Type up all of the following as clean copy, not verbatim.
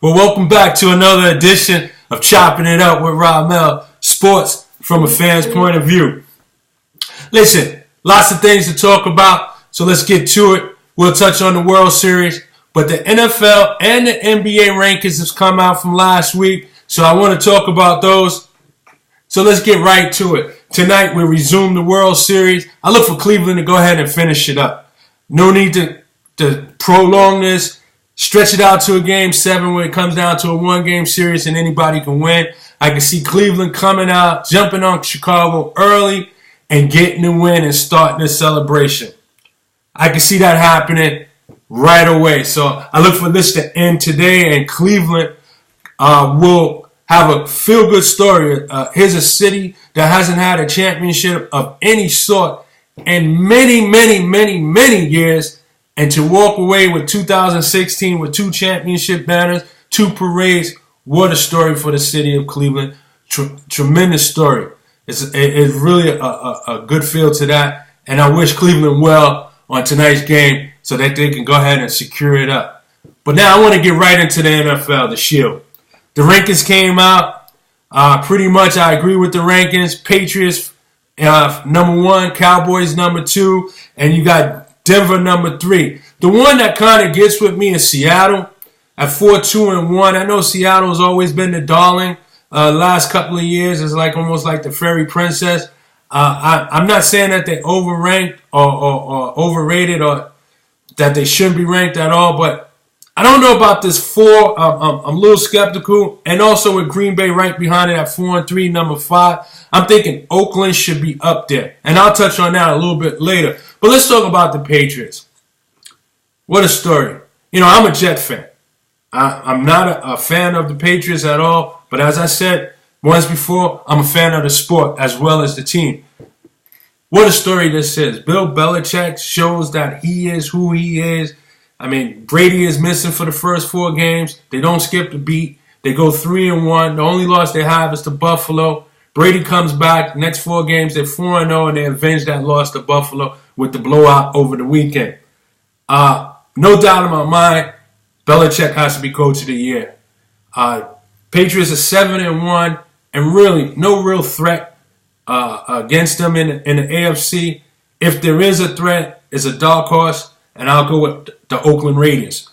Well, welcome back to another edition of Choppin It Up with Ramel, sports from a fan's point of view. Listen, lots of things to talk about, so let's get to it. We'll touch on the World Series, but the NFL and the NBA rankings have come out from last week, so I want to talk about those. So let's get right to it. Tonight, we resume the World Series. I look for Cleveland to go ahead and finish it up. No need to prolong this. Stretch it out to a game 7 where it comes down to a one-game series and anybody can win. I can see Cleveland coming out, jumping on Chicago early, and getting the win and starting the celebration. I can see that happening right away. So I look for this to end today, and Cleveland will have a feel-good story. Here's a city that hasn't had a championship of any sort in many years. And to walk away with 2016 with 2 championship banners, 2 parades, what a story for the city of Cleveland. Tremendous story. It's really a good feel to that. And I wish Cleveland well on tonight's game so that they can go ahead and secure it up. But now I want to get right into the NFL, the Shield. The rankings came out. Pretty much I agree with the rankings. Patriots number 1, Cowboys number 2, and you got Denver number 3. The one that kind of gets with me is Seattle at 4-2-1. I know Seattle's always been the darling. Last couple of years is like almost like the fairy princess. I'm not saying that they overranked or overrated or that they shouldn't be ranked at all, but I don't know about this 4. I'm a little skeptical. And also with Green Bay right behind it at 4-3, number 5. I'm thinking Oakland should be up there. And I'll touch on that a little bit later. But let's talk about the Patriots. What a story. You know, I'm a Jet fan. I'm not a fan of the Patriots at all. But as I said once before, I'm a fan of the sport as well as the team. What a story this is. Bill Belichick shows that he is who he is. I mean, Brady is missing for the first 4 games. They don't skip a beat. They go 3-1. The only loss they have is to Buffalo. Brady comes back. Next 4 games, they're 4-0, and they avenge that loss to Buffalo with the blowout over the weekend. No doubt in my mind, Belichick has to be coach of the year. Patriots are 7-1, and really no real threat against them in the AFC. If there is a threat, it's a dark horse, and I'll go with the Oakland Raiders.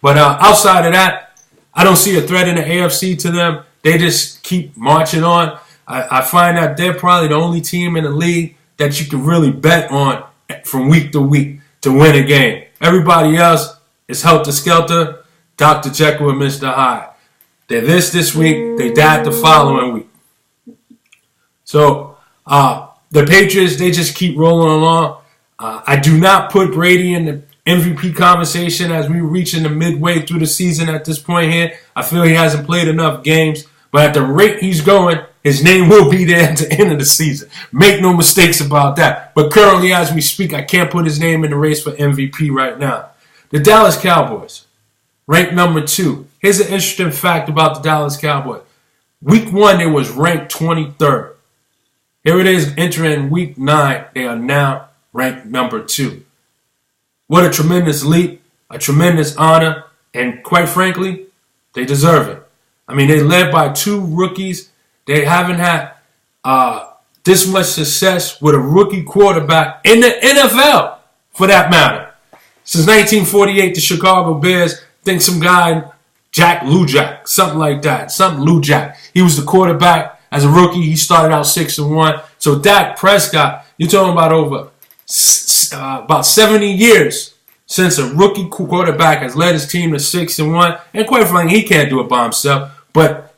But outside of that, I don't see a threat in the AFC to them. They just keep marching on. I find that they're probably the only team in the league that you can really bet on from week to week to win a game. Everybody else is helter-skelter, Dr. Jekyll and Mr. Hyde. They're this week, they died the following week. So the Patriots, they just keep rolling along. I do not put Brady in the MVP conversation as we reach in the midway through the season at this point here. I feel he hasn't played enough games. But at the rate he's going, his name will be there at the end of the season. Make no mistakes about that. But currently, as we speak, I can't put his name in the race for MVP right now. The Dallas Cowboys, ranked number 2. Here's an interesting fact about the Dallas Cowboys. Week 1, they was ranked 23rd. Here it is entering week 9. They are now ranked number 2. What a tremendous leap, a tremendous honor, and quite frankly, they deserve it. I mean, they led by 2 rookies. They haven't had this much success with a rookie quarterback in the NFL, for that matter. Since 1948, the Chicago Bears, I think some guy, Jack Lujak, something like that. He was the quarterback as a rookie. He started out 6-1. So Dak Prescott, you're talking about about 70 years since a rookie quarterback has led his team to 6-1. And quite frankly, he can't do it by himself. But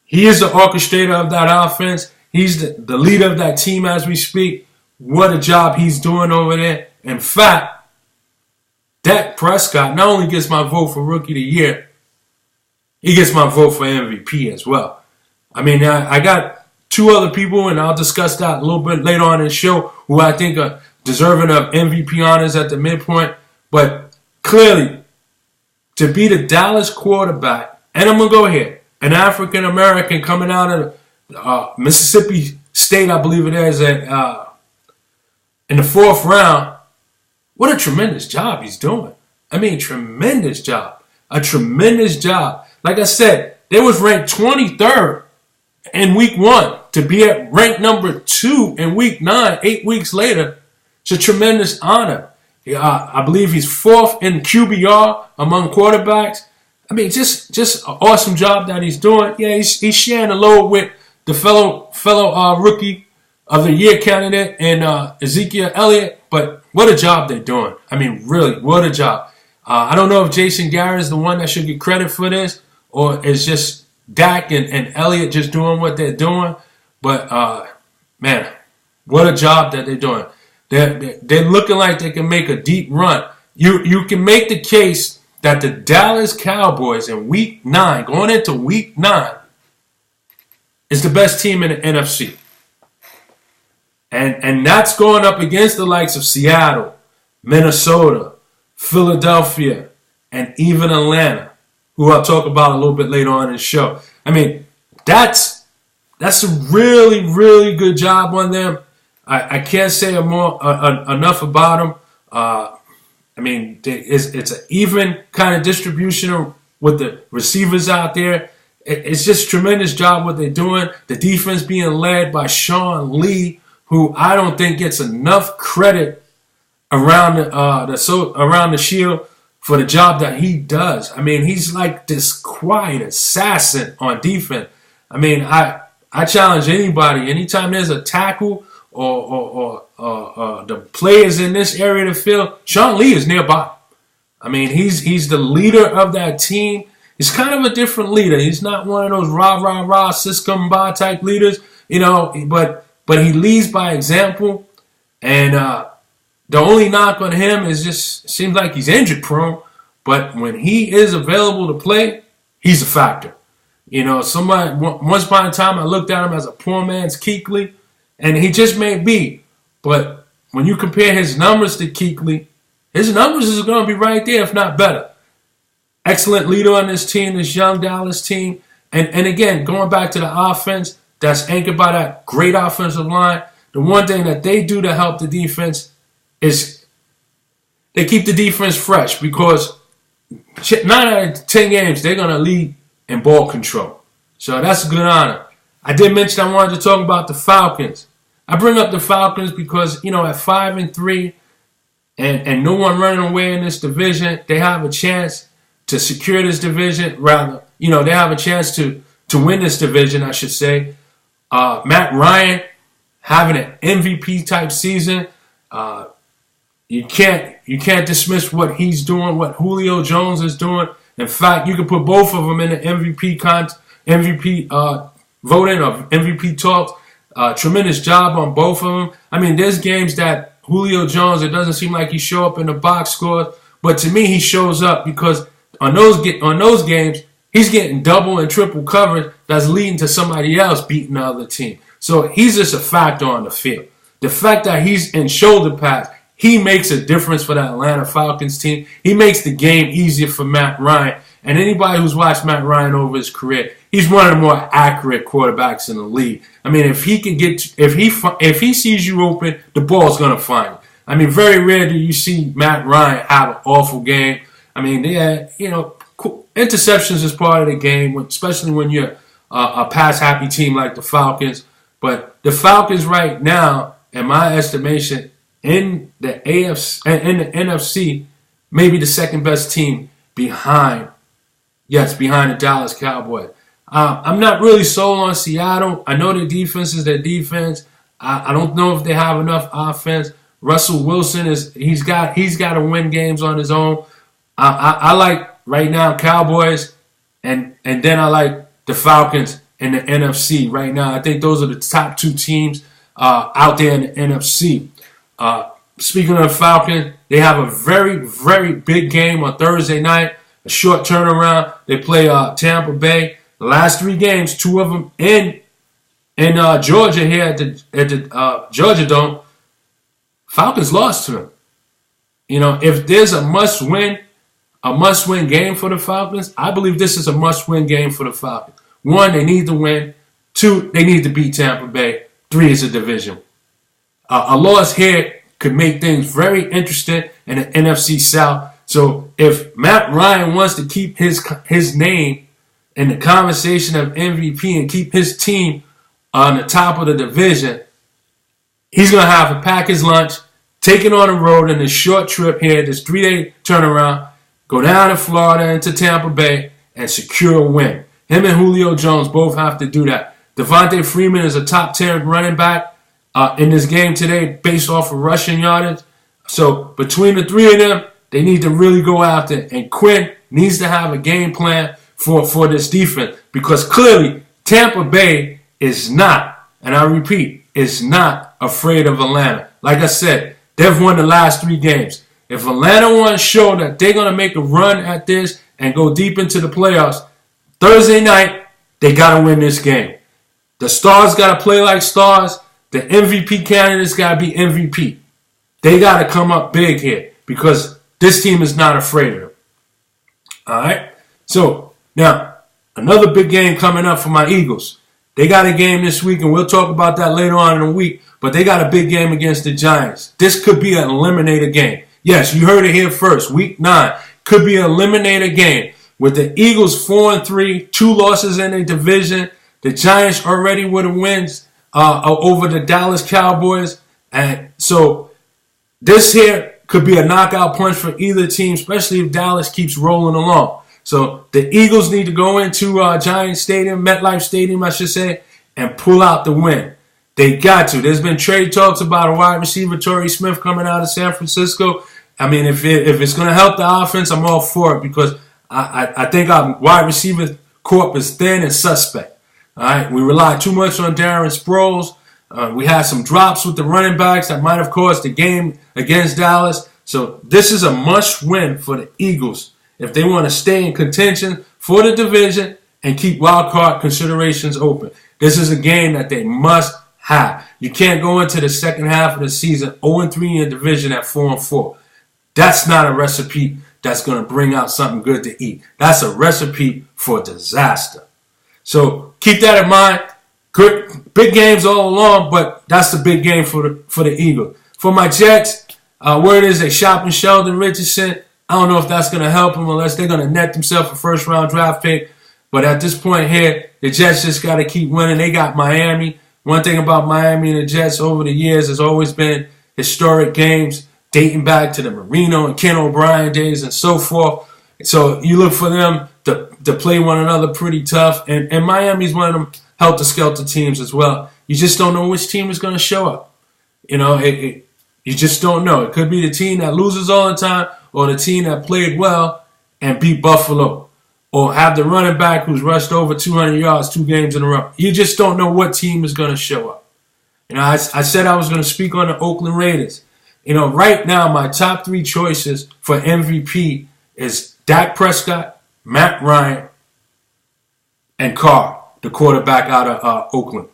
he is the orchestrator of that offense. He's the leader of that team as we speak. What a job he's doing over there. In fact, Dak Prescott not only gets my vote for Rookie of the Year, he gets my vote for MVP as well. I mean, I got 2 other people, and I'll discuss that a little bit later on in the show, who I think are deserving of MVP honors at the midpoint. But clearly, to be the Dallas quarterback, and I'm going to go here, an African-American coming out of Mississippi State, I believe it is, in the 4th round, what a tremendous job he's doing. I mean, tremendous job. a tremendous job. Like I said, they was ranked 23rd in week 1 to be at rank number 2 in week 9, 8 weeks later. It's a tremendous honor. I believe he's 4th in QBR among quarterbacks. I mean, just an awesome job that he's doing. Yeah, he's sharing the load with the fellow rookie of the year candidate and Ezekiel Elliott. But what a job they're doing. I mean, really, what a job. I don't know if Jason Garrett is the one that should get credit for this, or it's just Dak and Elliott just doing what they're doing. But, man, what a job that they're doing. They're looking like they can make a deep run. You can make the case that the Dallas Cowboys in week 9, going into week 9, is the best team in the NFC. And that's going up against the likes of Seattle, Minnesota, Philadelphia, and even Atlanta, who I'll talk about a little bit later on in the show. I mean, that's a really, really good job on them. I can't say enough about them. I mean, it's an even kind of distribution with the receivers out there. It's just a tremendous job what they're doing. The defense being led by Sean Lee, who I don't think gets enough credit around the shield for the job that he does. I mean, he's like this quiet assassin on defense. I mean, I challenge anybody. Anytime there's a tackle or the players in this area of the field, Sean Lee is nearby. I mean, he's the leader of that team. He's kind of a different leader. He's not one of those rah siscum type leaders, you know. But he leads by example. And the only knock on him is just seems like he's injury prone. But when he is available to play, he's a factor. You know, once upon a time I looked at him as a poor man's Kuechly. And he just may be. But when you compare his numbers to Kuechly, his numbers is going to be right there, if not better. Excellent leader on this team, this young Dallas team. And again, going back to the offense, that's anchored by that great offensive line. The one thing that they do to help the defense is they keep the defense fresh, because 9 out of 10 games, they're going to lead in ball control. So that's a good honor. I did mention I wanted to talk about the Falcons. I bring up the Falcons because, you know, at 5-3 and no one running away in this division, they have a chance to secure this division. Rather, you know, they have a chance to win this division, I should say. Matt Ryan having an MVP type season. You can't dismiss what he's doing, what Julio Jones is doing. In fact, you can put both of them in the MVP voting of MVP talks. Tremendous job on both of them. I mean, there's games that Julio Jones, it doesn't seem like he show up in the box scores, but to me, he shows up because on those games, he's getting double and triple coverage that's leading to somebody else beating the other team. So he's just a factor on the field. The fact that he's in shoulder pads, he makes a difference for that Atlanta Falcons team. He makes the game easier for Matt Ryan. And anybody who's watched Matt Ryan over his career, he's one of the more accurate quarterbacks in the league. I mean, if he sees you open, the ball's gonna find you. I mean, very rare do you see Matt Ryan have an awful game. I mean, yeah, you know, interceptions is part of the game, especially when you're a pass-happy team like the Falcons. But the Falcons right now, in my estimation, in the NFC, maybe the second best team behind the Dallas Cowboys. I'm not really sold on Seattle. I know their defense is their defense. I don't know if they have enough offense. Russell Wilson he's got to win games on his own. I like right now Cowboys, and then I like the Falcons in the NFC right now. I think those are the top two teams out there in the NFC. Speaking of the Falcons, they have a very, very big game on Thursday night. A short turnaround. They play Tampa Bay. The last 3 games, 2 of them in Georgia here at the Georgia Dome. Falcons lost to them. You know, if there's a must-win game for the Falcons, I believe this is a must-win game for the Falcons. 1, they need to win. 2, they need to beat Tampa Bay. 3 is a division. A loss here could make things very interesting in the NFC South. So if Matt Ryan wants to keep his name in the conversation of MVP and keep his team on the top of the division, he's going to have to pack his lunch, take it on the road in this short trip here, this 3-day turnaround, go down to Florida into Tampa Bay, and secure a win. Him and Julio Jones both have to do that. Devontae Freeman is a top 10 running back in this game today based off of rushing yardage. So between the three of them, they need to really go after it. And Quinn needs to have a game plan for this defense, because clearly Tampa Bay is not, and I repeat, is not afraid of Atlanta. Like I said, they've won the last 3 games. If Atlanta wants to show that they're going to make a run at this and go deep into the playoffs, Thursday night, they got to win this game. The stars got to play like stars. The MVP candidates got to be MVP. They got to come up big here because this team is not afraid of them. All right? So, now, another big game coming up for my Eagles. They got a game this week, and we'll talk about that later on in the week, but they got a big game against the Giants. This could be an eliminator game. Yes, you heard it here first. Week 9 could be an eliminator game. With the Eagles 4-3, 2 losses in their division, the Giants already with the wins over the Dallas Cowboys. And so this here could be a knockout punch for either team, especially if Dallas keeps rolling along. So the Eagles need to go into Giants Stadium, MetLife Stadium, I should say, and pull out the win. They got to. There's been trade talks about a wide receiver, Torrey Smith, coming out of San Francisco. I mean, if it's going to help the offense, I'm all for it, because I think our wide receiver corp is thin and suspect. All right, we rely too much on Darren Sproles. We had some drops with the running backs that might have caused the game against Dallas. So this is a must-win for the Eagles if they want to stay in contention for the division and keep wild card considerations open. This is a game that they must have. You can't go into the second half of the season 0-3 in your division at 4-4. That's not a recipe that's going to bring out something good to eat. That's a recipe for disaster. So keep that in mind. Good, big games all along, but that's the big game for the Eagles. For my Jets, word is they shopping Sheldon Richardson. I don't know if that's going to help them unless they're going to net themselves a first-round draft pick. But at this point here, the Jets just got to keep winning. They got Miami. One thing about Miami and the Jets over the years has always been historic games dating back to the Marino and Ken O'Brien days and so forth. So you look for them to play one another pretty tough. And Miami's one of them helter-skelter teams as well. You just don't know which team is going to show up. You know, you just don't know. It could be the team that loses all the time or the team that played well and beat Buffalo, or have the running back who's rushed over 200 yards 2 games in a row. You just don't know what team is going to show up. You know, I said I was going to speak on the Oakland Raiders. You know, right now my top 3 choices for MVP is Dak Prescott, Matt Ryan, and Carr, the quarterback out of Oakland.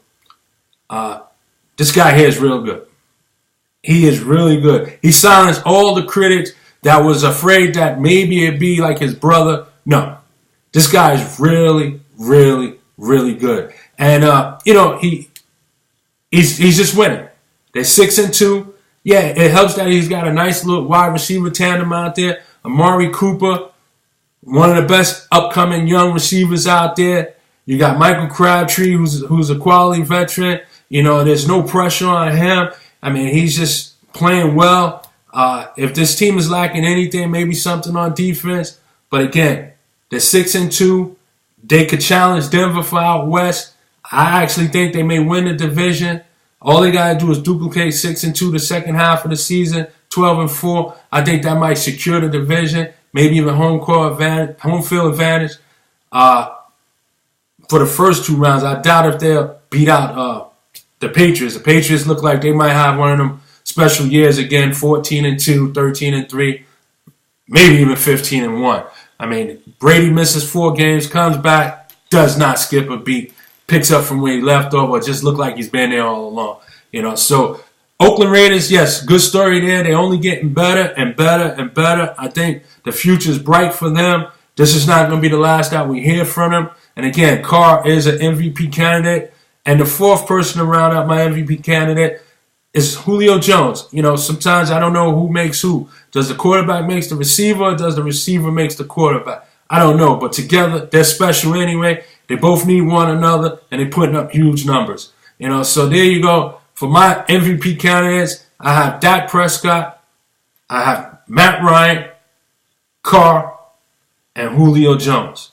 This guy here is real good. He is really good. He silenced all the critics that was afraid that maybe it'd be like his brother. No. This guy is really, really, really good. And, you know, he's just winning. They're 6-2. Yeah, it helps that he's got a nice little wide receiver tandem out there. Amari Cooper, one of the best upcoming young receivers out there. You got Michael Crabtree, who's a quality veteran. You know, there's no pressure on him. I mean, he's just playing well. If this team is lacking anything, maybe something on defense. But again, they're 6-2. They could challenge Denver for out west. I actually think they may win the division. All they got to do is duplicate 6-2 the second half of the season, 12-4. I think that might secure the division, maybe even home field advantage. For the first 2 rounds, I doubt if they'll beat out the Patriots. The Patriots look like they might have one of them special years again, 14-2, 13-3, maybe even 15-1. I mean, Brady misses 4 games, comes back, does not skip a beat, picks up from where he left off, or just look like he's been there all along. You know, so Oakland Raiders, yes, good story there. They're only getting better and better and better. I think the future is bright for them. This is not going to be the last that we hear from them. And again, Carr is an MVP candidate. And the 4th person to round out my MVP candidate, is Julio Jones. Sometimes I don't know who makes who. Does the quarterback makes the receiver, or does the receiver makes the quarterback? I don't know, but together they're special anyway. They both need one another, and they're putting up huge numbers. So there you go. For my MVP candidates, I have Dak Prescott, I have Matt Ryan, Carr, and Julio Jones.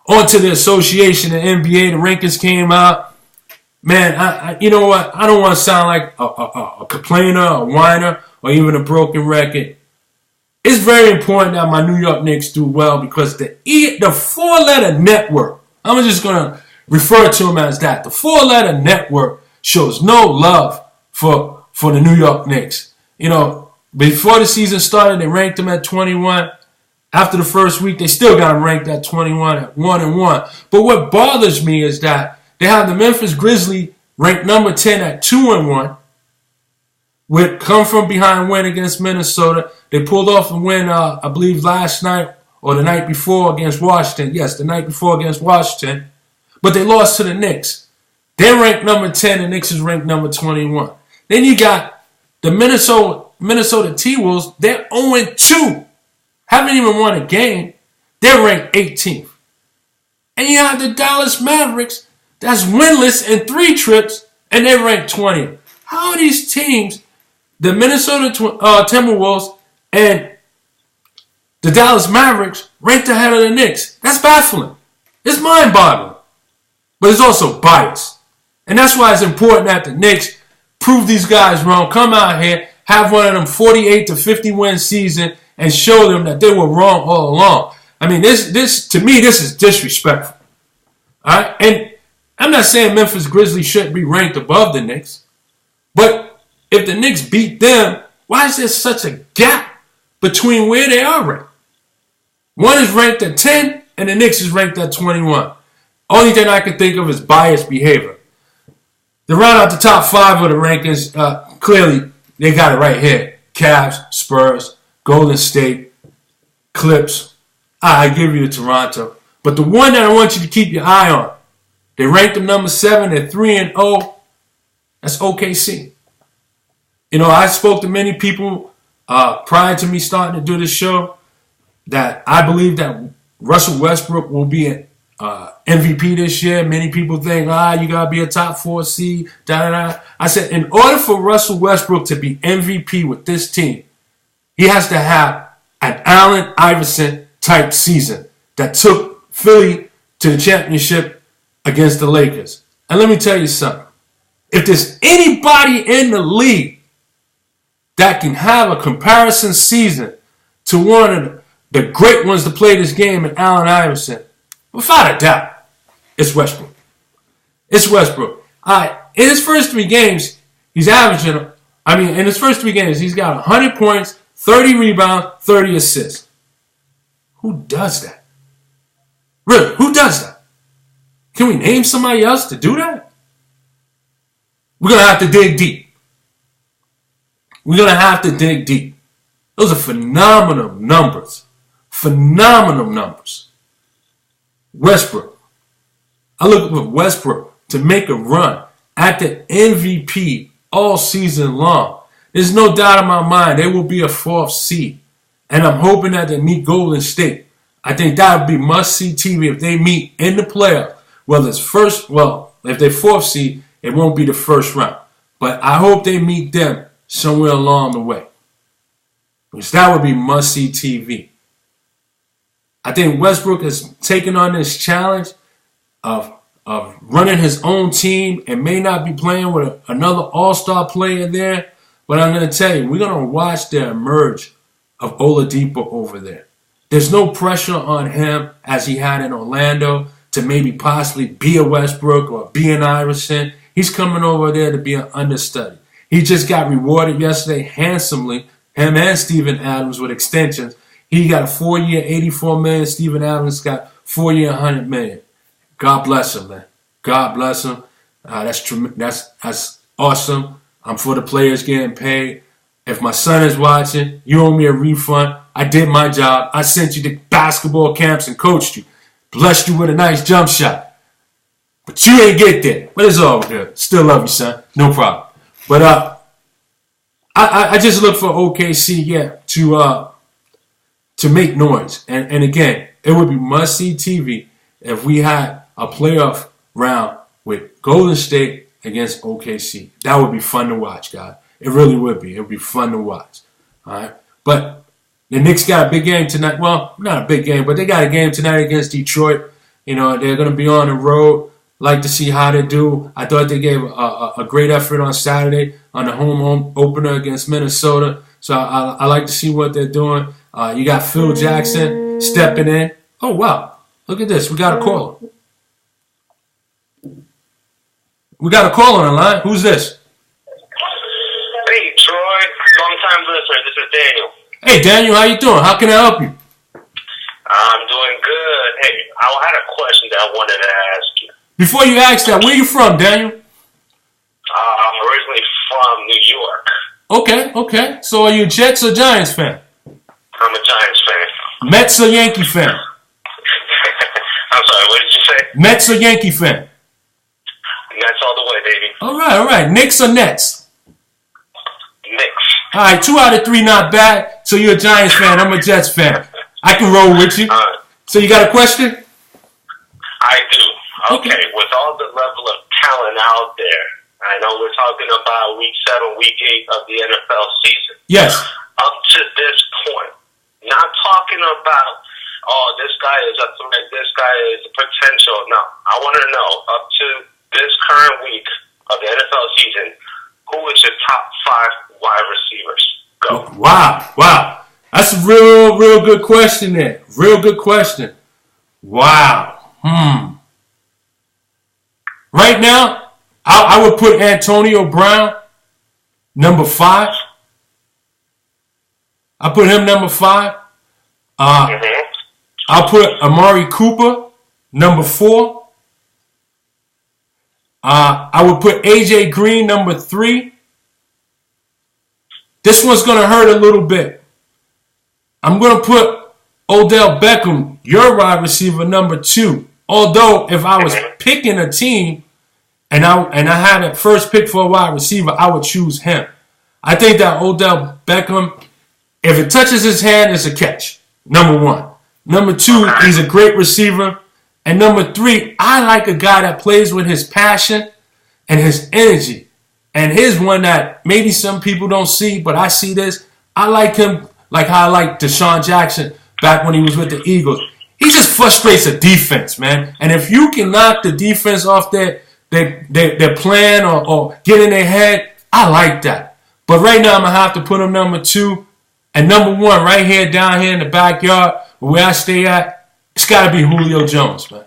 On to the association, the NBA, the rankings came out. Man, you know what? I don't want to sound like a complainer, a whiner, or even a broken record. It's very important that my New York Knicks do well because the four-letter network, I'm just going to refer to them as that. The four-letter network shows no love for the New York Knicks. Before the season started, they ranked them at 21. After the first week, they still got them ranked at 21 at 1-1. But what bothers me is that they have the Memphis Grizzlies ranked number 10 at 2-1. With come from behind win against Minnesota. They pulled off a win, I believe, last night or the night before against Washington. Yes, the night before against Washington. But they lost to the Knicks. They're ranked number 10. The Knicks is ranked number 21. Then you got the Minnesota T-Wolves. They're 0-2. Haven't even won a game. They're ranked 18th. And you have the Dallas Mavericks that's winless in 3 trips, and they're ranked 20th. How are these teams, the Minnesota Timberwolves and the Dallas Mavericks, ranked ahead of the Knicks? That's baffling. It's mind-boggling. But it's also biased. And that's why it's important that the Knicks prove these guys wrong, come out here, have one of them 48 to 50 win season, and show them that they were wrong all along. I mean, this to me, this is disrespectful. All right? And I'm not saying Memphis Grizzlies shouldn't be ranked above the Knicks. But if the Knicks beat them, why is there such a gap between where they are ranked? One is ranked at 10, and the Knicks is ranked at 21. Only thing I can think of is biased behavior. To round out the top 5 of the rankings, clearly they got it right here. Cavs, Spurs, Golden State, Clips. I give you to Toronto. But the one that I want you to keep your eye on, they ranked them number 7. They're 3-0. That's OKC. I spoke to many people prior to me starting to do this show that I believe that Russell Westbrook will be an MVP this year. Many people think, you got to be a top 4 seed. I said, in order for Russell Westbrook to be MVP with this team, he has to have an Allen Iverson type season that took Philly to the championship against the Lakers. And let me tell you something. If there's anybody in the league that can have a comparison season to one of the great ones to play this game in Allen Iverson, without a doubt, it's Westbrook. It's Westbrook. In his first 3 games, he's averaging, in his first 3 games, he's got 100 points, 30 rebounds, 30 assists. Who does that? Really, who does that? Can we name somebody else to do that? We're going to have to dig deep. We're going to have to dig deep. Those are phenomenal numbers. Phenomenal numbers. Westbrook. I look for Westbrook to make a run at the MVP all season long. There's no doubt in my mind they will be a 4th seed. And I'm hoping that they meet Golden State. I think that would be must-see TV if they meet in the playoffs. If they're 4th seed, it won't be the first round. But I hope they meet them somewhere along the way. Because that would be must-see TV. I think Westbrook has taken on this challenge of running his own team and may not be playing with another all-star player there. But I'm going to tell you, we're going to watch the emerge of Oladipo over there. There's no pressure on him as he had in Orlando to maybe possibly be a Westbrook or be an Iverson. He's coming over there to be an understudy. He just got rewarded yesterday handsomely, him and Steven Adams with extensions. He got a 4-year, $84 million. Steven Adams got 4-year, $100 million. God bless him, man. God bless him. That's awesome. I'm for the players getting paid. If my son is watching, you owe me a refund. I did my job. I sent you to basketball camps and coached you. Blessed you with a nice jump shot. But you ain't get there. But it's all good. Still love you, son. No problem. But I just look for OKC, to make noise. And again, it would be must-see TV if we had a playoff round with Golden State against OKC. That would be fun to watch, guys. It really would be. It would be fun to watch. All right? But the Knicks got a big game tonight. Well, not a big game, but they got a game tonight against Detroit. You know, they're going to be on the road. Like to see how they do. I thought they gave a great effort on Saturday on the home opener against Minnesota. So I like to see what they're doing. You got Phil Jackson stepping in. Oh, wow. Look at this. We got a caller. We got a caller on the line. Who's this? Hey, Troy. Long-time listener. This is Daniel. Hey, Daniel. How you doing? How can I help you? I'm doing good. Hey, I had a question that I wanted to ask you. Before you ask that, where you from, Daniel? I'm originally from New York. Okay. So are you a Jets or Giants fan? I'm a Giants fan. Mets or Yankee fan? I'm sorry, what did you say? Mets or Yankee fan? Nets all the way, baby. All right. Knicks or Nets? Knicks. All right, 2 out of 3 not bad. So you're a Giants fan. I'm a Jets fan. I can roll with you. So you got a question? I do. Okay, with all the level of talent out there, I know we're talking about week 7, week 8 of the NFL season. Yes. Up to this point, not talking about, this guy is a threat, this guy is a potential. No, I want to know, up to this current week of the NFL season, who is your top 5 wide receivers? Go. Wow. That's a real good question there. Real good question. Wow. Right now, I would put Antonio Brown number 5. I put him number 5. I'll put Amari Cooper number 4. I would put AJ Green number 3. This one's going to hurt a little bit. I'm going to put Odell Beckham, your wide receiver, number 2. Although, if I was picking a team and I had a first pick for a wide receiver, I would choose him. I think that Odell Beckham, if it touches his hand, it's a catch. Number 1. Number 2, he's a great receiver. And number 3, I like a guy that plays with his passion and his energy. And here's one that maybe some people don't see, but I see this. I like him like how I like Deshaun Jackson back when he was with the Eagles. He just frustrates the defense, man. And if you can knock the defense off their plan or get in their head, I like that. But right now, I'm going to have to put him number 2. And number 1, right here, down here in the backyard, where I stay at, it's got to be Julio Jones, man.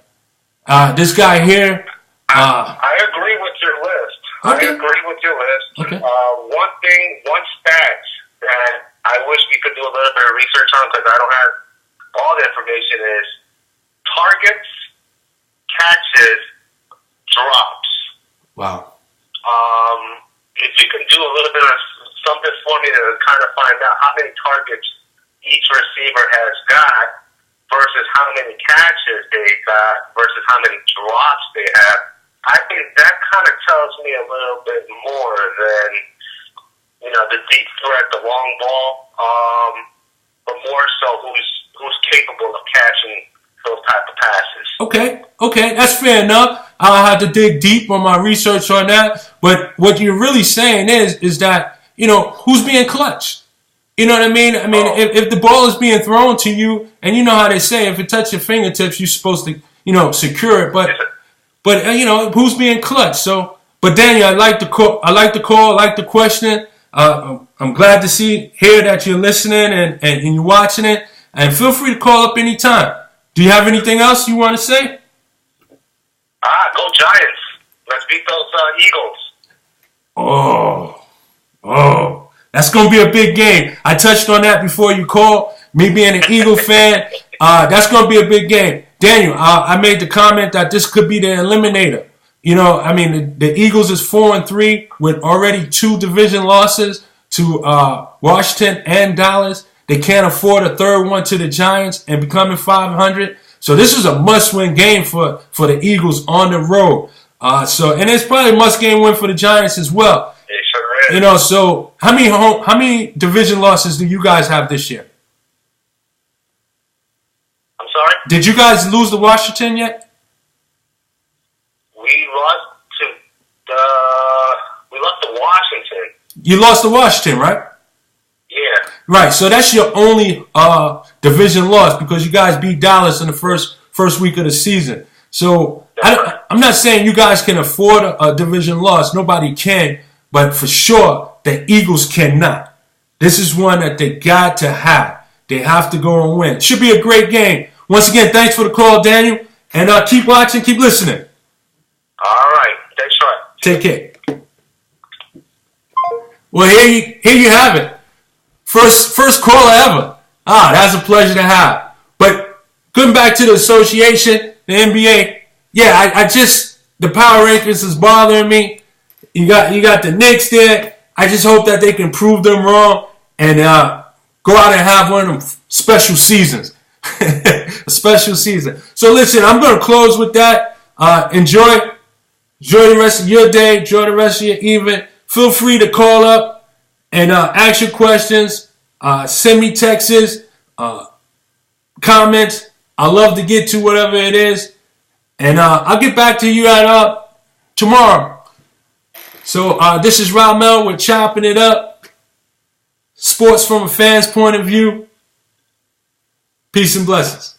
This guy here. I agree with your list. Okay. I agree with your list. Okay. One stat that I wish we could do a little bit of research on because I don't have all the information is targets, catches, drops. Wow. If you can do a little bit of something for me to kind of find out how many targets each receiver has got versus how many catches they got versus how many drops they have, I think that kind of tells me a little bit more than, the deep threat, the long ball, but more so who's capable of catching those type of passes. Okay, that's fair enough. I'll have to dig deep on my research on that. But what you're really saying is that, who's being clutch? You know what I mean? I mean, if the ball is being thrown to you, and you know how they say, if it touches your fingertips, you're supposed to, secure it. But who's being clutch? So, but Daniel, I like the call. I like the question. I'm glad to hear that you're listening and you're watching it. And feel free to call up anytime. Do you have anything else you want to say? Go Giants. Let's beat those Eagles. Oh. That's going to be a big game. I touched on that before you called. Me being an Eagle fan, that's going to be a big game. Daniel, I made the comment that this could be the eliminator. The Eagles is 4-3 with already 2 division losses to Washington and Dallas. They can't afford a third one to the Giants and becoming 500. So this is a must-win game for the Eagles on the road. And it's probably a must-game win for the Giants as well. It sure is. So how many division losses do you guys have this year? I'm sorry? Did you guys lose to Washington yet? We lost to Washington. You lost to Washington, right? Yeah. Right. So that's your only division loss because you guys beat Dallas in the first week of the season. So I'm not saying you guys can afford a division loss. Nobody can. But for sure, the Eagles cannot. This is one that they got to have. They have to go and win. Should be a great game. Once again, thanks for the call, Daniel. And keep watching, keep listening. All right. Thanks, Troy. Take care. Well, here you have it. First caller ever. That's a pleasure to have. But going back to the association, the NBA, yeah, I just, the power rankings is bothering me. You got the Knicks there. I just hope that they can prove them wrong and go out and have one of them special seasons. A special season. So listen, I'm going to close with that. Enjoy the rest of your day. Enjoy the rest of your evening. Feel free to call up and ask your questions. Send me texts, comments. I love to get to whatever it is. And I'll get back to you at tomorrow. So this is Ramel with Chopping It Up. Sports from a fan's point of view. Peace and blessings.